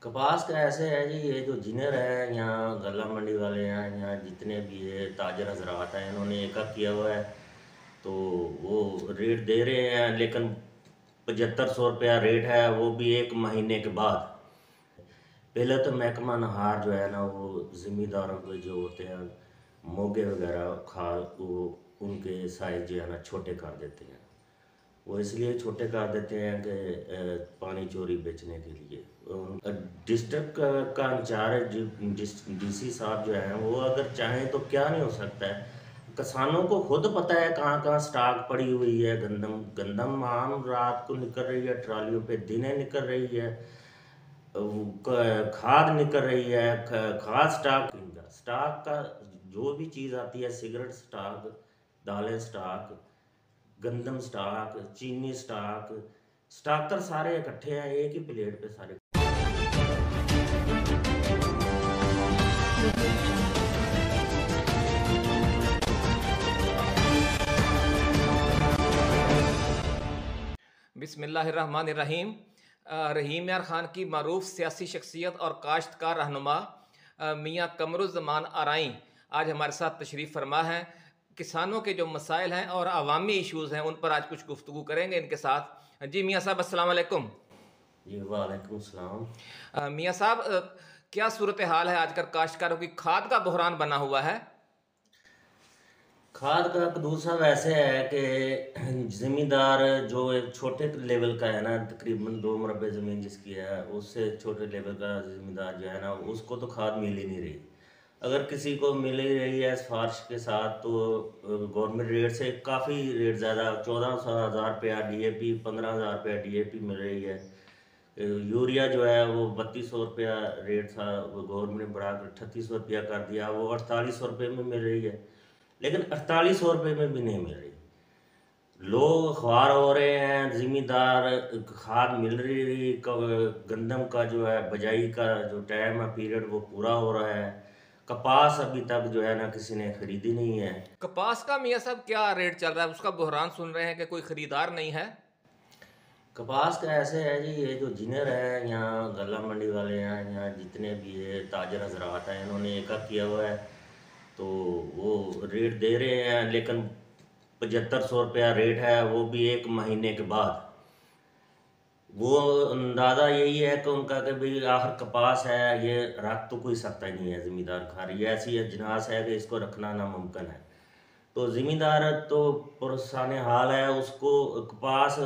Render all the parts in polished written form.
कपास का ऐसे है जी, ये जो जिनर है यहाँ गल्ला मंडी वाले हैं, यहाँ जितने भी ये ताजर हजरात हैं, इन्होंने एक किया हुआ है। तो वो रेट दे रहे हैं, लेकिन 7500 रुपया रेट है, वो भी एक महीने के बाद। पहले तो महकमा नहार जो है ना, वो ज़िम्मेदारों के जो होते हैं मोगे वगैरह खा वो उनके साइज जो है ना छोटे कर देते हैं। वो इसलिए छोटे कर देते हैं कि पानी चोरी बेचने के लिए। डिस्ट्रिक्ट का इंचार्ज डीसी साहब जो हैं, वो अगर चाहें तो क्या नहीं हो सकता है। किसानों को खुद पता है कहाँ कहाँ स्टॉक पड़ी हुई है। गंदम गंदम आम रात को निकल रही है ट्रालियों पे, दिने निकल रही है। खाद निकल रही है, खाद स्टॉक स्टॉक का जो भी चीज़ आती है, सिगरेट स्टॉक, दालें स्टॉक, गंदम स्टॉक, चीनी स्टॉक, स्टॉकर सारे इकट्ठे हैं एक ही प्लेट पे सारे। बिस्मिल्लाहिर्रहमानिर्रहीम। रहीम यार ख़ान की मरूफ सियासी शख्सियत और काश्तकार रहनुमा मियाँ कमरुज़्ज़मान आरई आज हमारे साथ तशरीफ़ फरमा है। किसानों के जो मसाइल हैं और अवामी इशूज़ हैं उन पर आज कुछ गुफ्तगू करेंगे इनके साथ। जी मियाँ साहब, अस्सलाम वालेकुम। जी वालेकुम सलाम। मियाँ साहब, क्या सूरत हाल है आजकल काश्तकारों की? खाद का बहरान बना हुआ है। खाद का दूसरा वैसे है कि ज़मींदार जो एक छोटे लेवल का है ना, तकरीबन 2 मरबे ज़मीन जिसकी है, उससे छोटे लेवल का ज़मींदार जो है ना, उसको तो खाद मिल ही नहीं रही। अगर किसी को मिल ही रही है सिफारिश के साथ, तो गवर्नमेंट रेट से काफ़ी रेट ज़्यादा, 14,000 रुपया DAP, 15,000 रुपया DAP मिल रही है। यूरिया जो है वो 3200 रुपया रेट था, वो गवर्नमेंट ने बढ़ा कर 3800 रुपया कर दिया, वो 4800 रुपये में मिल रही है। लेकिन 4800 रुपये में भी नहीं मिल रही। लोग ख्वार हो रहे हैं, जिम्मेदार खाद मिल रही, गंदम का जो है बजाई का जो टाइम है पीरियड वो पूरा हो रहा है। कपास अभी तक जो है ना किसी ने खरीदी नहीं है। कपास का मियाँ साहब क्या रेट चल रहा है? उसका बहरान सुन रहे हैं कि कोई ख़रीदार नहीं है। कपास का ऐसे है जी, ये जो जिनर है यहाँ गल्ला मंडी वाले हैं, यहाँ जितने भी ये ताजर हजरात हैं, इन्होंने एक किया हुआ है। तो वो रेट दे रहे हैं, लेकिन 7500 रुपया रेट है, वो भी एक महीने के बाद। वो अंदाज़ा यही है कि उनका कि भाई आखिर कपास है, ये रख तो कोई सकता ही नहीं है। ज़मींदार खा रही है, ऐसी अजनास है कि इसको रखना नामुमकिन है। तो ज़मींदार तो पुरसान हाल है, उसको कपास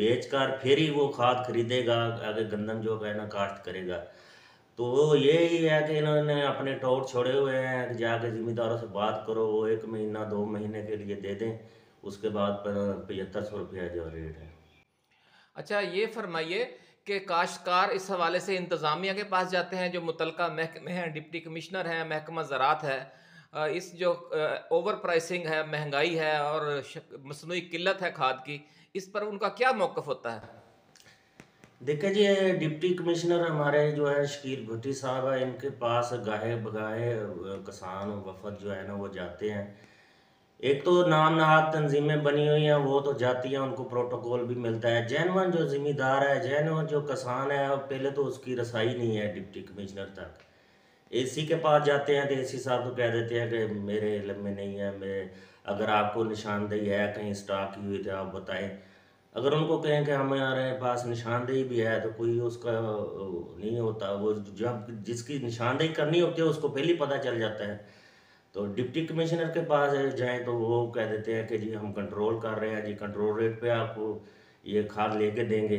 बेच कर फिर ही वो खाद खरीदेगा, आगे गंदम जो है ना काश्त करेगा। तो यही है कि इन्होंने अपने टोट छोड़े हुए हैं कि जाके ज़मींदारों से बात करो, वो 1 महीना 2 महीने के लिए दे दें, उसके बाद पर 7500 रुपया जो रेट है। अच्छा, ये फरमाइए कि काश्तकार इस हवाले से इंतज़ामिया के पास जाते हैं, जो मुतलका महकमे हैं, डिप्टी कमिश्नर हैं, महकमा ज़राअत है। इस जो ओवर प्राइसिंग है, महंगाई है और मसनूई किल्लत है खाद की, इस पर उनका क्या मौक़िफ़ होता है? देखिए जी, ये डिप्टी कमिश्नर हमारे जो है शकील भुट्टी साहब है, इनके पास गाहे बगाहे किसान वफद जो है ना वो जाते हैं। एक तो नाम नहाद तंजीमें बनी हुई हैं, वो तो जाती हैं, उनको प्रोटोकॉल भी मिलता है। जैनवन जो ज़िम्मेदार है, जैनवन जो किसान है, पहले तो उसकी रसाई नहीं है डिप्टी कमिश्नर तक। एसी के पास जाते हैं तो एसी साहब तो कह देते हैं कि मेरे इल्म में नहीं है, मैं अगर आपको निशानदेही है कहीं स्टॉक की हुई तो आप बताएं। अगर उनको कहें कि हमारे पास निशानदेही भी है, तो कोई उसका नहीं होता। वो जब जिसकी निशानदेही करनी होती है उसको पहले ही पता चल जाता है। तो डिप्टी कमिश्नर के पास जाएँ तो वो कह देते हैं कि जी हम कंट्रोल कर रहे हैं जी, कंट्रोल रेट पे आपको ये खाद लेके देंगे,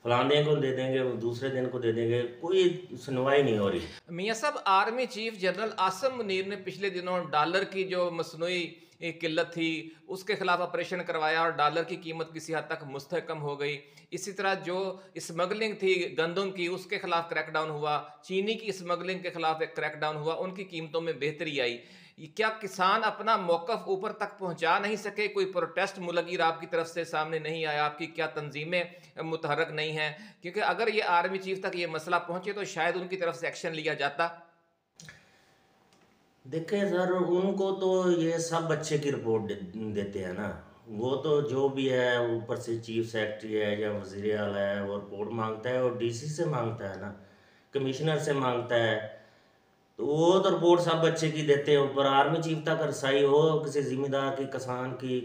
फलाने को दे देंगे, दूसरे दिन को दे देंगे, कोई सुनवाई नहीं हो रही। मियाँ साहब, army chief general Asim Munir ने पिछले दिनों डॉलर की जो मसनूई किल्लत थी उसके खिलाफ ऑपरेशन करवाया और डॉलर की कीमत किसी हद तक मुस्तहकम हो गई। इसी तरह जो स्मगलिंग थी गंदम की, उसके खिलाफ क्रैकडाउन हुआ। चीनी की स्मगलिंग के खिलाफ एक क्रैकडाउन हुआ, उनकी कीमतों में बेहतरी आई। क्या किसान अपना मौकफ ऊपर तक पहुंचा नहीं सके? कोई प्रोटेस्ट मुलगिर आपकी तरफ से सामने नहीं आया? आपकी क्या तंजीमें मुतहरक नहीं हैं? क्योंकि अगर ये आर्मी चीफ तक ये मसला पहुंचे तो शायद उनकी तरफ से एक्शन लिया जाता। देखिए सर, उनको तो ये सब अच्छे की रिपोर्ट देते हैं ना। वो तो जो भी है ऊपर से चीफ सेक्रेटरी है या वजीर आला है, वो रिपोर्ट मांगता है और डीसी से मांगता है ना कमिश्नर से मांगता है, तो वो तो रिपोर्ट सब अच्छे की देते हैं, ऊपर आर्मी चीफ तक रसाई हो किसी जिम्मेदार की, किसान की,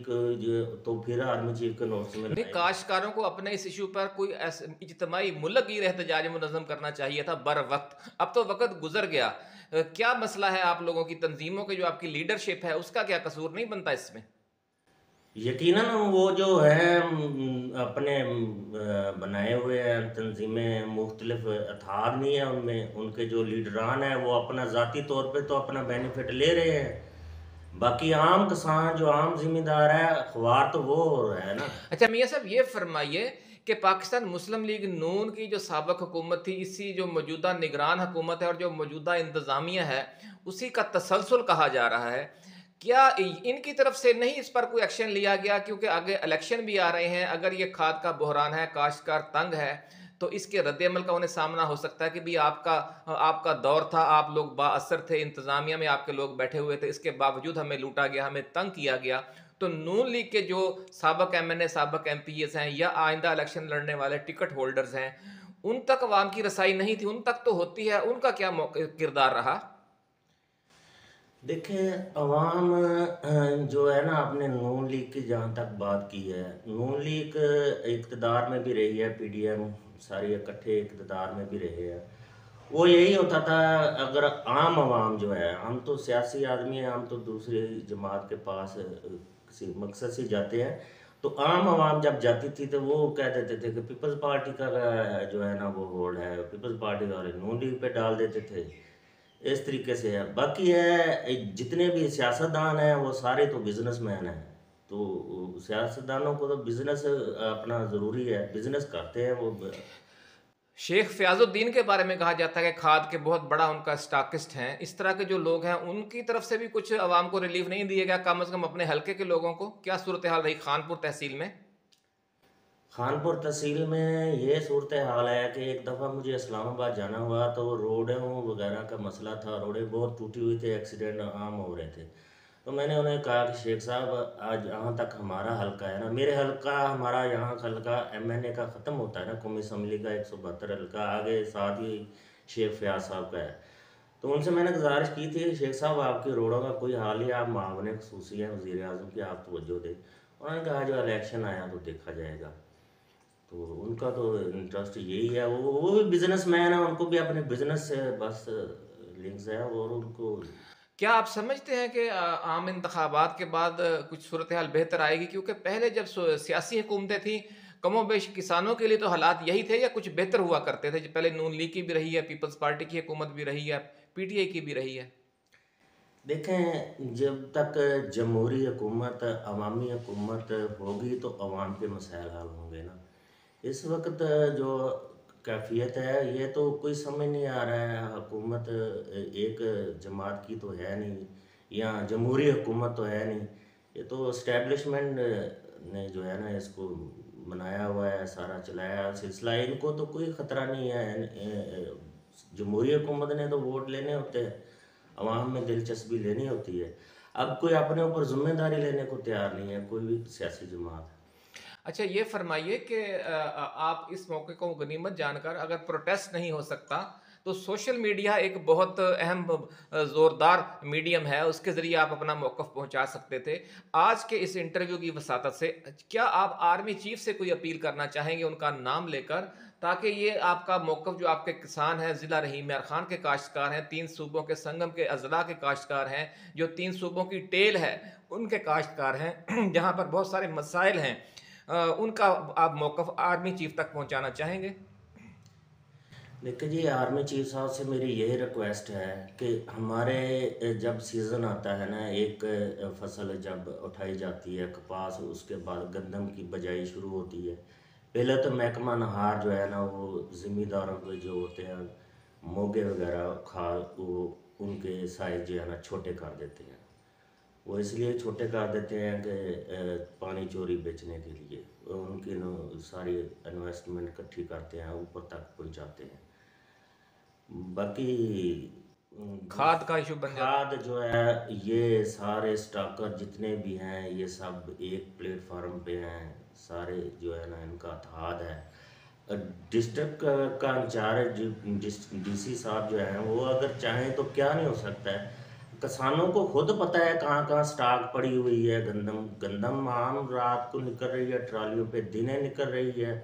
तो फिर आर्मी चीफ के नोट्स में नहीं, लाएंगे। काश्तकारों को अपने इस इशू पर कोई इज्तिमाई मुल्लगी एहतजाज मुनज़्ज़म करना चाहिए था बर वक्त। अब तो वक्त गुजर गया। क्या मसला है आप लोगों की तंजीमों के, जो आपकी लीडरशिप है उसका क्या कसूर नहीं बनता इसमें? यकीनन वो जो है अपने बनाए हुए हैं तंजीमें, मुख्तलिफ अथार नहीं है उनमें, उनके जो लीडरान हैं वो अपना ज़ाती तौर पे तो अपना बेनिफिट ले रहे हैं, बाकी आम किसान जो आम जिम्मेदार है अखबार तो वो हो रहा है ना। अच्छा मियाँ साहब, ये फरमाइए कि पाकिस्तान मुस्लिम लीग नून की जो साबिक हुकूमत थी, इसी जो मौजूदा निगरान हुकूमत है और जो मौजूदा इंतज़ामिया है, उसी का तसलसल कहा जा रहा है। क्या इनकी तरफ से नहीं इस पर कोई एक्शन लिया गया? क्योंकि आगे इलेक्शन भी आ रहे हैं, अगर ये खाद का बहरान है, काश्तकार तंग है, तो इसके रद्द-ए-अमल का उन्हें सामना हो सकता है कि भई आपका दौर था, आप लोग बाअसर थे, इंतज़ामिया में आपके लोग बैठे हुए थे, इसके बावजूद हमें लूटा गया, हमें तंग किया गया। तो नून लीग के जो साबिक एमएनए, साबिक एमपीएस हैं या आइंदा इलेक्शन लड़ने वाले टिकट होल्डर्स हैं, उन तक अवाम की रसाई नहीं थी, उन तक तो होती है, उनका क्या किरदार रहा? देखें अवाम जो है ना, आपने नून लीग की जहाँ तक बात की है, नून लीग इक़्तिदार में भी रही है, पीडीएम सारी इकट्ठे इक़्तिदार में भी रहे हैं। वो यही होता था, अगर आम आवाम जो है, हम तो सियासी आदमी हैं, हम तो दूसरी जमात के पास किसी मकसद से जाते हैं, तो आम आवाम जब जाती थी तो वो कह देते थे कि पीपल्स पार्टी का जो है ना वो होल्ड है, पीपल्स पार्टी वाले नून लीग पे डाल देते थे। इस तरीके से है, बाकी है जितने भी सियासतदान हैं वो सारे तो बिजनेसमैन हैं, तो सियासतदानों को तो बिजनेस अपना ज़रूरी है, बिजनेस करते हैं वो। शेख फ़याज़ुद्दीन के बारे में कहा जाता है कि खाद के बहुत बड़ा उनका स्टॉकिस्ट हैं। इस तरह के जो लोग हैं, उनकी तरफ से भी कुछ अवाम को रिलीफ़ नहीं दिया गया, कम से कम अपने हलके के लोगों को? क्या सूरत हाल रही खानपुर तहसील में? खानपुर तहसील में ये सूरत हाल है कि एक दफ़ा मुझे इस्लामाबाद जाना हुआ, तो रोडों वगैरह का मसला था, रोडें बहुत टूटी हुई थी, एक्सीडेंट आम हो रहे थे। तो मैंने उन्हें कहा कि शेख साहब आज यहाँ तक हमारा हलका है ना, मेरे हलका हमारा यहाँ का हलका एमएनए का ख़त्म होता है ना, कौमी असम्बली का 172 हलका, आगे साथ ही शेख फयाज साहब का है। तो उनसे मैंने गुजारिश की थी, शेख साहब आपकी रोडों का कोई हाल ही, आप मामले खसूसी हैं वज़ीर आज़म की, आप तवज्जो दें। उन्होंने कहा जो इलेक्शन आया तो देखा जाएगा। तो उनका तो इंटरेस्ट यही है, वो भी बिजनेसमैन है, उनको भी अपने बिजनेस से बस लिंक्स है, और उनको। क्या आप समझते हैं कि आम इंतखाबात के बाद कुछ सूरत हाल बेहतर आएगी? क्योंकि पहले जब सियासी हुकूमतें थीं, कमोबेश किसानों के लिए तो हालात यही थे या कुछ बेहतर हुआ करते थे? जो पहले नून लीग की भी रही है, पीपल्स पार्टी की हुकूमत भी रही है, पीटीआई की भी रही है। देखें जब तक जमहूरी हुकूमत, अवामी हुकूमत होगी तो अवाम के मसाइल हल होंगे ना। इस वक्त जो कैफियत है ये तो कोई समझ नहीं आ रहा है, हुकूमत एक जमात की तो है नहीं, या जमहूरी हुकूमत तो है नहीं, ये तो इस्टेब्लिशमेंट ने जो है ना इसको बनाया हुआ है, सारा चलाया सिलसिला, इनको तो कोई ख़तरा नहीं है। जमहूरी हुकूमत ने तो वोट लेने होते हैं, अवाम में दिलचस्पी लेनी होती है। अब कोई अपने ऊपर ज़िम्मेदारी लेने को तैयार नहीं है, कोई भी सियासी जमात। अच्छा, ये फरमाइए कि आप इस मौके को गनीमत जानकर, अगर प्रोटेस्ट नहीं हो सकता, तो सोशल मीडिया एक बहुत अहम ज़ोरदार मीडियम है, उसके ज़रिए आप अपना मौक़िफ़ पहुँचा सकते थे। आज के इस इंटरव्यू की वसातत से क्या आप आर्मी चीफ़ से कोई अपील करना चाहेंगे उनका नाम लेकर, ताकि ये आपका मौक़िफ़, जो आपके किसान हैं, ज़िला रहीम यार ख़ान के काश्तकार हैं, 3 सूबों के संगम के अज़ला के काश्तकार हैं, जो 3 सूबों की टेल है, उनके काश्तकार हैं, जहाँ पर बहुत सारे मसाइल हैं, उनका आप मौक़िफ़ आर्मी चीफ़ तक पहुँचाना चाहेंगे? देखिए जी, आर्मी चीफ साहब से मेरी यही रिक्वेस्ट है कि हमारे जब सीज़न आता है ना, एक फसल जब उठाई जाती है कपास, उसके बाद गंदम की बजाई शुरू होती है, पहले तो महकमा नहार जो है ना वो ज़िम्मेदारों के जो होते हैं मोगे वगैरह खाल, वो उनके साइज जो है ना छोटे कर देते हैं। वो इसलिए छोटे कर देते हैं कि पानी चोरी बेचने के लिए उनकी सारी इन्वेस्टमेंट इकट्ठी करते हैं, ऊपर तक पहुंचाते हैं। बाकी खाद का इशू बन जाता खाद जो है, ये सारे स्टॉकर जितने भी हैं ये सब एक प्लेटफार्म पे हैं, सारे जो है ना इनका खाद है। डिस्ट्रिक्ट का इंचार्ज डीसी साहब जो हैं वो अगर चाहें तो क्या नहीं हो सकता है। किसानों को खुद पता है कहाँ कहाँ स्टॉक पड़ी हुई है। गंदम गंदम आम रात को निकल रही है ट्रालियों पे, दिने निकल रही है,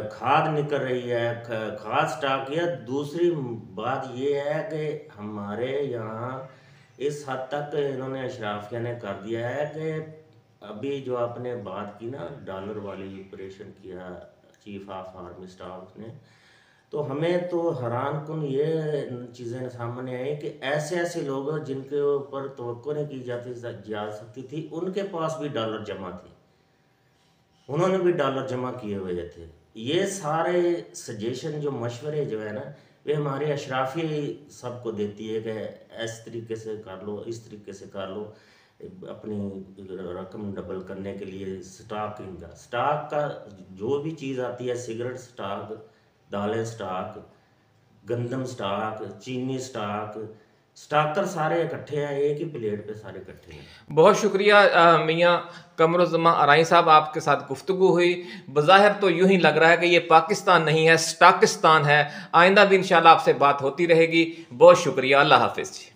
खाद निकल रही है, खाद स्टॉक। या दूसरी बात ये है कि हमारे यहाँ इस हद तक इन्होंने अशराफिया ने कर दिया है कि अभी जो आपने बात की ना डॉलर वाली ऑपरेशन किया चीफ ऑफ आर्मी स्टाफ ने, तो हमें तो हैरान कुन ये चीज़ें सामने आई कि ऐसे ऐसे लोग जिनके ऊपर तवक्को नहीं की जा सकती थी, उनके पास भी डॉलर जमा थे, उन्होंने भी डॉलर जमा किए हुए थे। ये सारे सजेशन जो मशवरे जो है ना, वे हमारी अशराफी सबको देती है कि इस तरीके से कर लो, इस तरीके से कर लो, अपनी रकम डबल करने के लिए। स्टॉक का जो भी चीज़ आती है, सिगरेट स्टॉक, दालें स्टॉक, गंदम स्टॉक, चीनी स्टॉक, स्टॉकर सारे इकट्ठे हैं, एक ही प्लेट पे सारे इकट्ठे हैं। बहुत शुक्रिया मियाँ कमरुज़्ज़मा अराई साहब, आपके साथ गुफ्तगू हुई। बज़ाहिर तो यूं ही लग रहा है कि ये पाकिस्तान नहीं है, स्टाकिस्तान है। आइंदा भी इंशाल्लाह आपसे बात होती रहेगी। बहुत शुक्रिया, अल्लाह हाफिज़ जी।